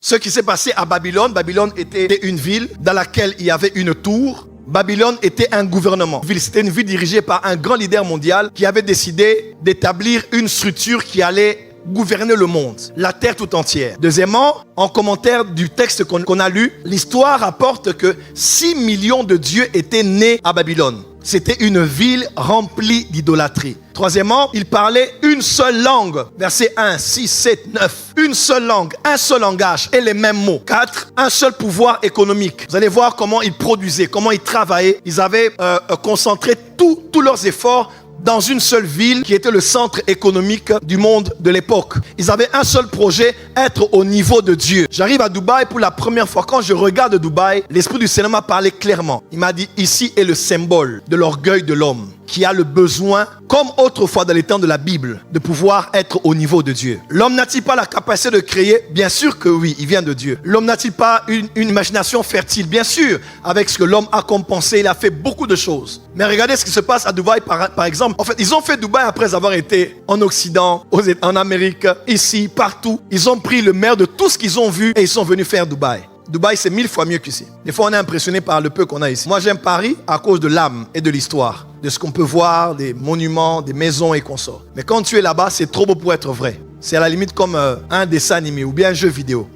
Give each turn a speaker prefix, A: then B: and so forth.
A: Ce qui s'est passé à Babylone, Babylone était une ville dans laquelle il y avait une tour. Babylone était un gouvernement. C'était une ville dirigée par un grand leader mondial qui avait décidé d'établir une structure qui allait gouverner le monde, la terre tout entière. Deuxièmement, en commentaire du texte qu'on a lu, l'histoire rapporte que 6 millions de dieux étaient nés à Babylone. C'était une ville remplie d'idolâtrie. Troisièmement, il parlait une seule langue. Versets 1, 6, 7, 9. Une seule langue, un seul langage et les mêmes mots. 4, un seul pouvoir économique. Vous allez voir comment ils produisaient, comment ils travaillaient. Ils avaient concentré tous leurs efforts dans une seule ville qui était le centre économique du monde de l'époque. Ils avaient un seul projet, être au niveau de Dieu. J'arrive à Dubaï pour la première fois. Quand je regarde Dubaï, l'Esprit du Seigneur m'a parlé clairement. Il m'a dit, ici est le symbole de l'orgueil de l'homme qui a le besoin, comme autrefois dans les temps de la Bible, de pouvoir être au niveau de Dieu. L'homme n'a-t-il pas la capacité de créer? Bien sûr que oui, il vient de Dieu. L'homme n'a-t-il pas une imagination fertile? Bien sûr, avec ce que l'homme a compensé, il a fait beaucoup de choses. Mais regardez ce qui se passe à Dubaï par exemple. En fait, ils ont fait Dubaï après avoir été en Occident, en Amérique, ici, partout. Ils ont pris le meilleur de tout ce qu'ils ont vu et ils sont venus faire Dubaï. Dubaï, c'est 1000 fois mieux qu'ici. Des fois, on est impressionné par le peu qu'on a ici. Moi, j'aime Paris à cause de l'âme et de l'histoire, de ce qu'on peut voir, des monuments, des maisons et consorts. Mais quand tu es là-bas, c'est trop beau pour être vrai. C'est à la limite comme un dessin animé ou bien un jeu vidéo.